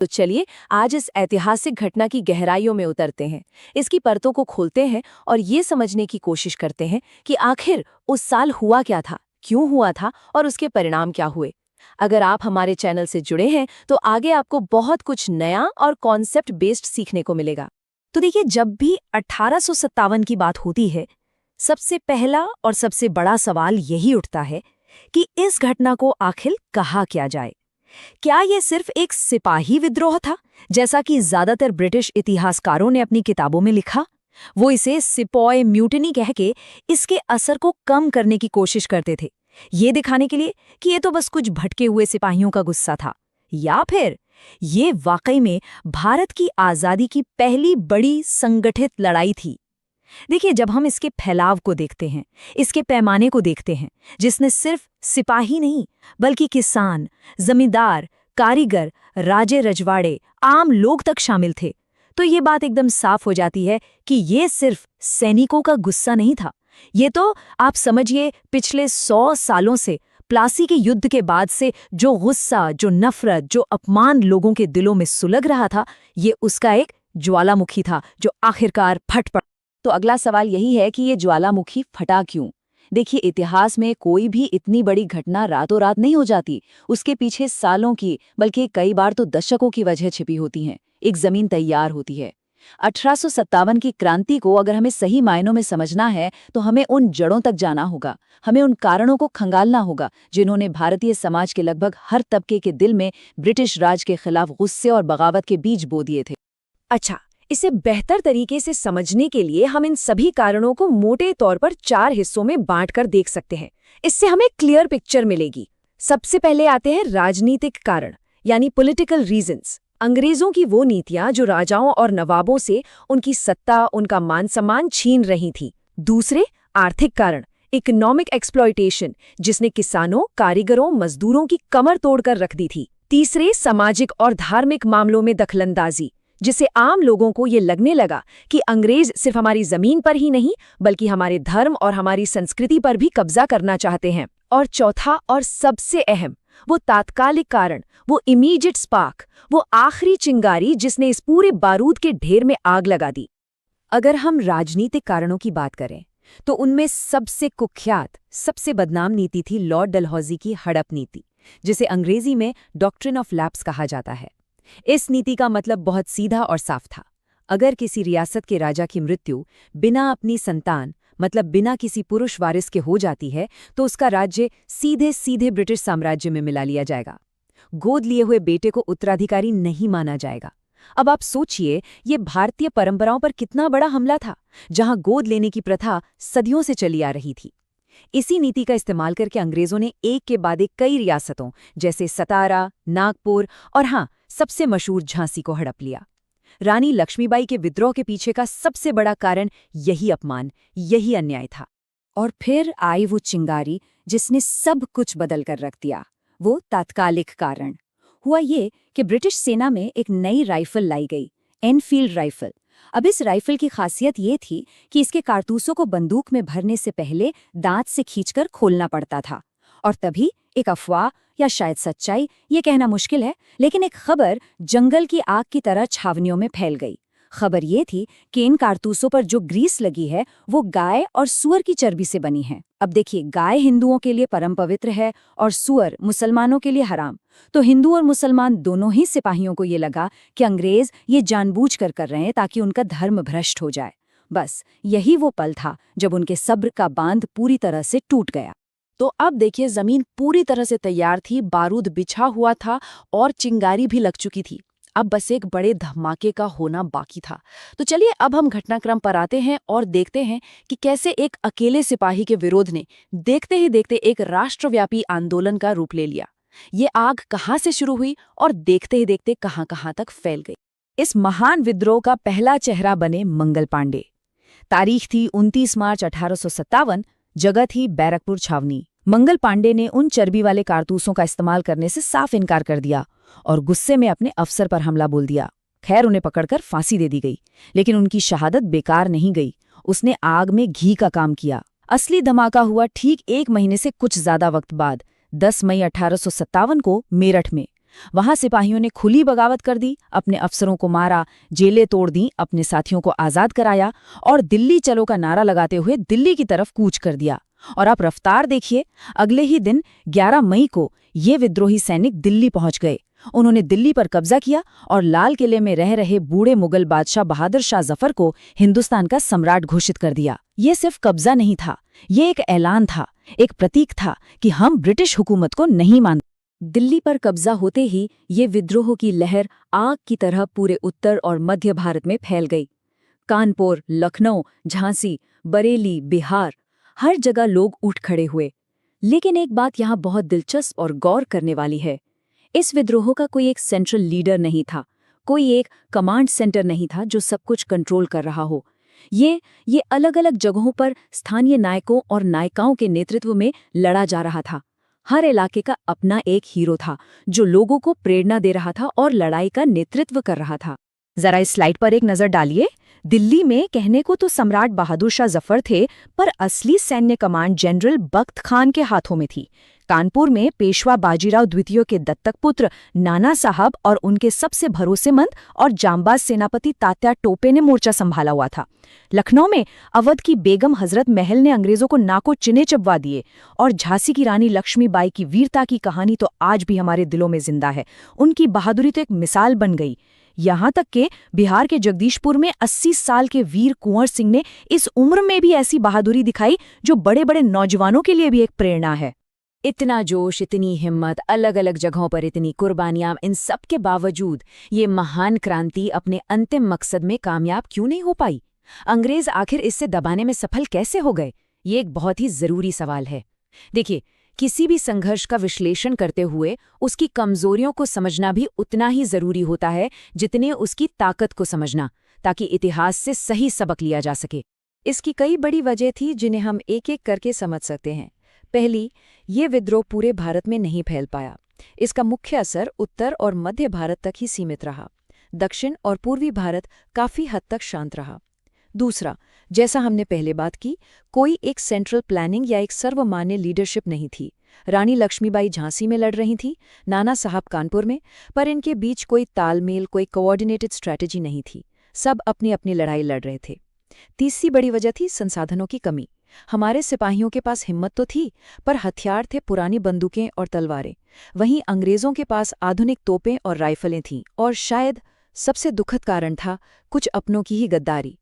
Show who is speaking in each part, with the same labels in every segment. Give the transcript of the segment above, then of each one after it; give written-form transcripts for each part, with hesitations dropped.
Speaker 1: तो चलिए आज इस ऐतिहासिक घटना की गहराइयों में उतरते हैं, इसकी परतों को खोलते हैं और ये समझने की कोशिश करते हैं कि आखिर उस साल हुआ क्या था, क्यों हुआ था और उसके परिणाम क्या हुए। अगर आप हमारे चैनल से जुड़े हैं तो आगे आपको बहुत कुछ नया और कॉन्सेप्ट बेस्ड सीखने को मिलेगा। तो देखिए, जब भी 1857 की बात होती है, सबसे पहला और सबसे बड़ा सवाल यही उठता है कि इस घटना को आखिर कहा क्या जाए। क्या ये सिर्फ एक सिपाही विद्रोह था, जैसा कि ज्यादातर ब्रिटिश इतिहासकारों ने अपनी किताबों में लिखा? वो इसे सिपॉय म्यूटिनी कह के इसके असर को कम करने की कोशिश करते थे, ये दिखाने के लिए कि ये तो बस कुछ भटके हुए सिपाहियों का गुस्सा था। या फिर ये वाकई में भारत की आज़ादी की पहली बड़ी संगठित लड़ाई थी। देखिए, जब हम इसके फैलाव को देखते हैं, इसके पैमाने को देखते हैं, जिसने सिर्फ सिपाही नहीं बल्कि किसान, जमींदार, कारीगर, राजे रजवाड़े, आम लोग तक शामिल थे, तो ये बात एकदम साफ हो जाती है कि ये सिर्फ सैनिकों का गुस्सा नहीं था। ये तो आप समझिए पिछले 100 सालों से प्लासी के युद्ध के बाद से जो गुस्सा, जो नफरत, जो अपमान लोगों के दिलों में सुलग रहा था, ये उसका एक ज्वालामुखी था जो आखिरकार फट पड़ा। तो अगला सवाल यही है कि ये ज्वालामुखी फटा क्यों? देखिए, इतिहास में कोई भी इतनी बड़ी घटना रातों रात नहीं हो जाती। उसके पीछे सालों की, बल्कि कई बार तो दशकों की वजह छिपी होती हैं। एक जमीन तैयार होती है। 1857 की क्रांति को अगर हमें सही मायनों में समझना है तो हमें उन जड़ों तक जाना होगा। हमें उन कारणों को खंगालना होगा जिन्होंने भारतीय समाज के लगभग हर तबके के दिल में ब्रिटिश राज के खिलाफ गुस्से और बगावत के बीज बो दिए थे। अच्छा, इसे बेहतर तरीके से समझने के लिए हम इन सभी कारणों को मोटे तौर पर 4 हिस्सों में बांटकर देख सकते हैं। इससे हमें क्लियर पिक्चर मिलेगी। सबसे पहले आते हैं राजनीतिक कारण, यानी पॉलिटिकल रीजंस। अंग्रेजों की वो नीतियां जो राजाओं और नवाबों से उनकी सत्ता, उनका मान सम्मान छीन रही थी। दूसरे, आर्थिक कारण, इकोनॉमिक एक्सप्लॉयटेशन, जिसने किसानों, कारीगरों, मजदूरों की कमर तोड़कर रख दी थी। तीसरे, सामाजिक और धार्मिक मामलों में दखलंदाजी, जिससे आम लोगों को ये लगने लगा कि अंग्रेज सिर्फ हमारी जमीन पर ही नहीं बल्कि हमारे धर्म और हमारी संस्कृति पर भी कब्जा करना चाहते हैं। और चौथा और सबसे अहम, वो तात्कालिक कारण, वो इमीडिएट स्पार्क, वो आखिरी चिंगारी जिसने इस पूरे बारूद के ढेर में आग लगा दी। अगर हम राजनीतिक कारणों की बात करें तो उनमें सबसे कुख्यात, सबसे बदनाम नीति थी लॉर्ड डलहौजी की हड़प नीति, जिसे अंग्रेजी में डॉक्ट्रिन ऑफ लैप्स कहा जाता है। इस नीति का मतलब बहुत सीधा और साफ था। अगर किसी रियासत के राजा की मृत्यु बिना अपनी संतान, मतलब बिना किसी पुरुष वारिस के हो जाती है, तो उसका राज्य सीधे सीधे ब्रिटिश साम्राज्य में मिला लिया जाएगा। गोद लिए हुए बेटे को उत्तराधिकारी नहीं माना जाएगा। अब आप सोचिए, ये भारतीय परंपराओं पर कितना बड़ा हमला था, जहां गोद लेने की प्रथा सदियों से चली आ रही थी। इसी नीति का इस्तेमाल करके अंग्रेजों ने एक के बाद एक कई रियासतों जैसे सतारा, नागपुर और हाँ, सबसे मशहूर झांसी को हड़प लिया। रानी लक्ष्मीबाई के विद्रोह के पीछे का सबसे बड़ा कारण यही अपमान, यही अन्याय था। और फिर आई वो चिंगारी जिसने सब कुछ बदल कर रख दिया, वो तात्कालिक कारण। हुआ ये कि ब्रिटिश सेना में एक नई राइफल लाई गई, एनफील्ड राइफल। अब इस राइफल की खासियत ये थी कि इसके कारतूसों को बंदूक में भरने से पहले दांत से खींचकर खोलना पड़ता था। और तभी एक अफवाह या शायद सच्चाई, ये कहना मुश्किल है, लेकिन एक खबर जंगल की आग की तरह छावनियों में फैल गई। खबर ये थी कि इन कारतूसों पर जो ग्रीस लगी है वो गाय और सुअर की चर्बी से बनी है। अब देखिए, गाय हिंदुओं के लिए परम पवित्र है और सुअर मुसलमानों के लिए हराम। तो हिंदू और मुसलमान दोनों ही सिपाहियों को ये लगा कि अंग्रेज ये जानबूझकर कर रहे हैं ताकि उनका धर्म भ्रष्ट हो जाए। बस यही वो पल था जब उनके सब्र का बांध पूरी तरह से टूट गया। तो अब देखिए, जमीन पूरी तरह से तैयार थी, बारूद बिछा हुआ था और चिंगारी भी लग चुकी थी। अब बस एक बड़े धमाके का होना बाकी था। तो चलिए अब हम घटनाक्रम पर आते हैं और देखते हैं कि कैसे एक अकेले सिपाही के विरोध ने देखते ही देखते एक राष्ट्रव्यापी आंदोलन का रूप ले लिया। ये आग कहाँ से शुरू हुई और देखते ही देखते कहाँ तक फैल गई। इस महान विद्रोह का पहला चेहरा बने मंगल पांडे। तारीख थी 29 मार्च 1857, जगह थी बैरकपुर छावनी। मंगल पांडे ने उन चर्बी वाले कारतूसों का इस्तेमाल करने से साफ इनकार कर दिया और गुस्से में अपने अफसर पर हमला बोल दिया। खैर, उन्हें पकड़कर फांसी दे दी गई, लेकिन उनकी शहादत बेकार नहीं गई। उसने आग में घी का काम किया। असली धमाका हुआ ठीक 1 महीने से कुछ ज्यादा वक्त बाद, 10 मई 1857 को मेरठ में।
Speaker 2: वहां सिपाहियों ने खुली बगावत कर दी, अपने अफसरों को मारा, जेलें तोड़ दी, अपने साथियों को आज़ाद कराया और दिल्ली चलो का नारा लगाते हुए दिल्ली की तरफ कूच कर दिया। और आप रफ्तार देखिए, अगले ही दिन 11 मई को ये विद्रोही सैनिक दिल्ली पहुंच गए। उन्होंने दिल्ली पर कब्जा किया और लाल किले में रह रहे बूढ़े मुगल बादशाह बहादुर शाह जफर को हिंदुस्तान का सम्राट घोषित कर दिया। ये सिर्फ कब्जा नहीं था, ये एक ऐलान था, एक प्रतीक था कि हम ब्रिटिश हुकूमत को नहीं मानते।
Speaker 1: दिल्ली पर कब्जा होते ही ये विद्रोह की लहर आग की तरह पूरे उत्तर और मध्य भारत में फैल गई। कानपुर, लखनऊ, झांसी, बरेली, बिहार, हर जगह लोग उठ खड़े हुए। लेकिन एक बात यहाँ बहुत दिलचस्प और गौर करने वाली है। इस विद्रोह का कोई एक सेंट्रल लीडर नहीं था, कोई एक कमांड सेंटर नहीं था जो सब कुछ कंट्रोल कर रहा हो। ये अलग अलग जगहों पर स्थानीय नायकों और नायिकाओं के नेतृत्व में लड़ा जा रहा था। हर इलाके का अपना एक हीरो था जो लोगों को प्रेरणा दे रहा था और लड़ाई का नेतृत्व कर रहा था।
Speaker 2: जरा इस स्लाइड पर एक नजर डालिए। दिल्ली में कहने को तो सम्राट बहादुर शाह जफर थे, पर असली सैन्य कमांड जनरल बख्त खान के हाथों में थी। कानपुर में पेशवा बाजीराव द्वितीय के दत्तक पुत्र नाना साहब और उनके सबसे भरोसेमंद और जांबाज सेनापति तात्या टोपे ने मोर्चा संभाला हुआ था। लखनऊ में अवध की बेगम हजरत महल ने अंग्रेजों को नाको चिने चबवा दिए। और झांसी की रानी लक्ष्मीबाई की वीरता की कहानी तो आज भी हमारे दिलों में जिंदा है। उनकी बहादुरी तो एक मिसाल बन गई। यहाँ तक कि बिहार के जगदीशपुर में 80 साल के वीर कुंवर सिंह ने इस उम्र में भी ऐसी बहादुरी दिखाई जो बड़े बड़े नौजवानों के लिए भी एक प्रेरणा है। इतना जोश, इतनी हिम्मत, अलग अलग जगहों पर इतनी कुर्बानियां, इन सब के बावजूद ये महान क्रांति अपने अंतिम मकसद में कामयाब क्यों नहीं हो पाई? अंग्रेज आखिर इससे दबाने में सफल कैसे हो गए? ये एक बहुत ही जरूरी सवाल है। देखिए, किसी भी संघर्ष का विश्लेषण करते हुए उसकी कमजोरियों को समझना भी उतना ही जरूरी होता है जितने उसकी ताकत को समझना, ताकि इतिहास से सही सबक लिया जा सके। इसकी कई बड़ी वजह थी जिन्हें हम एक एक करके समझ सकते हैं। पहली, ये विद्रोह पूरे भारत में नहीं फैल पाया। इसका मुख्य असर उत्तर और मध्य भारत तक ही सीमित रहा। दक्षिण और पूर्वी भारत काफी हद तक शांत रहा। दूसरा, जैसा हमने पहले बात की, कोई एक सेंट्रल प्लानिंग या एक सर्वमान्य लीडरशिप नहीं थी। रानी लक्ष्मीबाई झांसी में लड़ रही थी, नाना साहब कानपुर में, पर इनके बीच कोई तालमेल, कोई कोऑर्डिनेटेड स्ट्रैटेजी नहीं थी। सब अपनी अपनी लड़ाई लड़ रहे थे। तीसरी बड़ी वजह थी संसाधनों की कमी। हमारे सिपाहियों के पास हिम्मत तो थी, पर हथियार थे पुरानी बंदूकें और तलवारें। वहीं अंग्रेजों के पास आधुनिक तोपें और राइफलें थीं। और शायद सबसे दुखद कारण था कुछ अपनों की ही गद्दारी।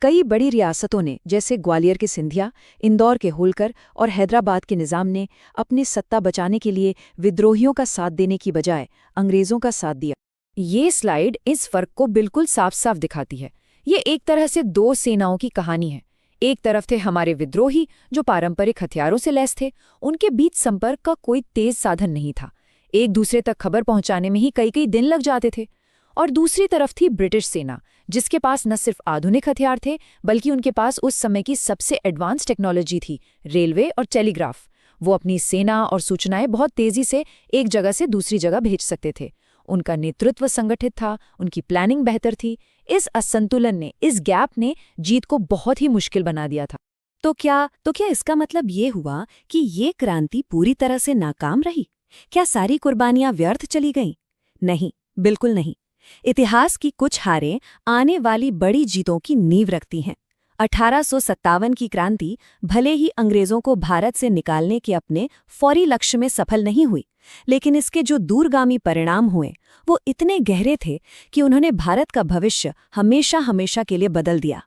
Speaker 2: कई बड़ी रियासतों ने, जैसे ग्वालियर के सिंधिया, इंदौर के होलकर और हैदराबाद के निजाम ने, अपनी सत्ता बचाने के लिए विद्रोहियों का साथ देने की बजाय अंग्रेजों का साथ दिया।
Speaker 1: ये स्लाइड इस फर्क को बिल्कुल साफ साफ दिखाती है। ये एक तरह से दो सेनाओं की कहानी है। एक तरफ थे हमारे विद्रोही जो पारंपरिक हथियारों से लैस थे, उनके बीच संपर्क का कोई तेज साधन नहीं था, एक दूसरे तक खबर पहुंचाने में ही कई कई दिन लग जाते थे। और दूसरी तरफ थी ब्रिटिश सेना, जिसके पास न सिर्फ आधुनिक हथियार थे, बल्कि उनके पास उस समय की सबसे एडवांस टेक्नोलॉजी थी, रेलवे और टेलीग्राफ। वो अपनी सेना और सूचनाएं बहुत तेजी से एक जगह से दूसरी जगह भेज सकते थे। उनका नेतृत्व संगठित था, उनकी प्लानिंग बेहतर थी। इस असंतुलन ने, इस गैप ने जीत को बहुत ही मुश्किल बना दिया था।
Speaker 2: तो क्या इसका मतलब ये हुआ कि ये क्रांति पूरी तरह से नाकाम रही? क्या सारी कुर्बानियां व्यर्थ चली गईं? नहीं, बिल्कुल नहीं। इतिहास की कुछ हारें आने वाली बड़ी जीतों की नींव रखती हैं। 1857 की क्रांति भले ही अंग्रेजों को भारत से निकालने के अपने फौरी लक्ष्य में सफल नहीं हुई, लेकिन इसके जो दूरगामी परिणाम हुए वो इतने गहरे थे कि उन्होंने भारत का भविष्य हमेशा हमेशा के लिए बदल दिया।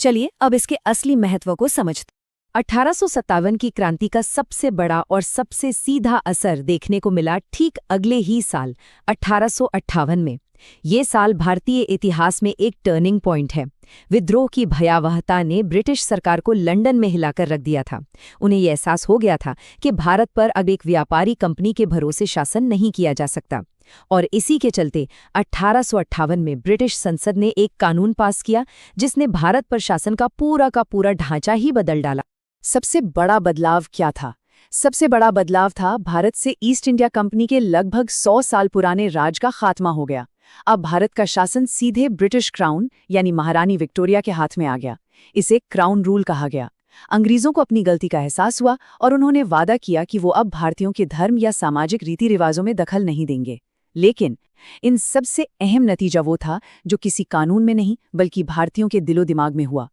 Speaker 2: चलिए अब इसके असली महत्व को समझते।
Speaker 1: 1857 की क्रांति का सबसे बड़ा और सबसे सीधा असर देखने को मिला ठीक अगले ही साल 1858 में। ये साल भारतीय इतिहास में एक टर्निंग पॉइंट है। विद्रोह की भयावहता ने ब्रिटिश सरकार को लंदन में हिलाकर रख दिया था। उन्हें यह एहसास हो गया था कि भारत पर अब एक व्यापारी कंपनी के भरोसे शासन नहीं किया जा सकता। और इसी के चलते 1858 में ब्रिटिश संसद ने एक कानून पास किया जिसने भारत पर शासन का पूरा ढांचा ही बदल डाला। सबसे बड़ा बदलाव क्या था? सबसे बड़ा बदलाव था भारत से ईस्ट इंडिया कंपनी के लगभग 100 साल पुराने राज का खात्मा हो गया। अब भारत का शासन सीधे ब्रिटिश क्राउन यानी महारानी विक्टोरिया के हाथ में आ गया। इसे क्राउन रूल कहा गया। अंग्रेजों को अपनी गलती का एहसास हुआ और उन्होंने वादा किया कि वो अब भारतीयों के धर्म या सामाजिक रीति रिवाजों में दखल नहीं देंगे।
Speaker 3: लेकिन इन सबसे अहम नतीजा वो था जो किसी कानून में नहीं बल्कि भारतीयों के दिलो दिमाग में हुआ।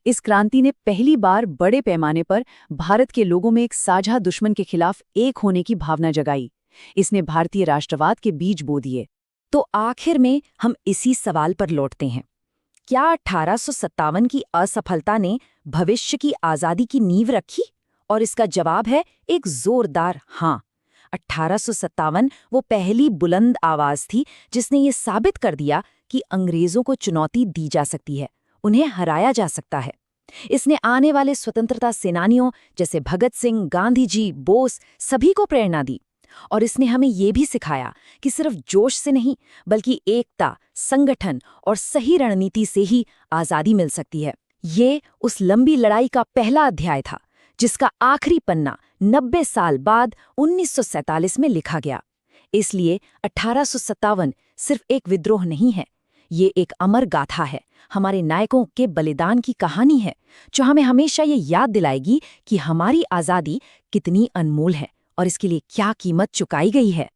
Speaker 3: इस क्रांति ने पहली बार बड़े पैमाने पर भारत के लोगों में एक साझा दुश्मन के खिलाफ एक होने की भावना जगाई। इसने भारतीय राष्ट्रवाद के बीज बो दिए।
Speaker 2: तो आखिर में हम इसी सवाल पर लौटते हैं, क्या 1857 की असफलता ने भविष्य की आज़ादी की नींव रखी? और इसका जवाब है एक जोरदार हाँ। 1857 वो पहली बुलंद आवाज थी जिसने ये साबित कर दिया कि अंग्रेजों को चुनौती दी जा सकती है, उन्हें हराया जा सकता है। इसने आने वाले स्वतंत्रता सेनानियों जैसे भगत सिंह, गांधी जी, बोस सभी को प्रेरणा दी। और इसने हमें ये भी सिखाया कि सिर्फ जोश से नहीं बल्कि एकता, संगठन और सही रणनीति से ही आज़ादी मिल सकती है। ये उस लंबी लड़ाई का पहला अध्याय था जिसका आखिरी पन्ना 90 साल बाद 1947 में लिखा गया। इसलिए 1857 सिर्फ एक विद्रोह नहीं है, ये एक अमर गाथा है, हमारे नायकों के बलिदान की कहानी है जो हमें हमेशा ये याद दिलाएगी कि हमारी आज़ादी कितनी अनमोल है और इसके लिए क्या कीमत चुकाई गई है।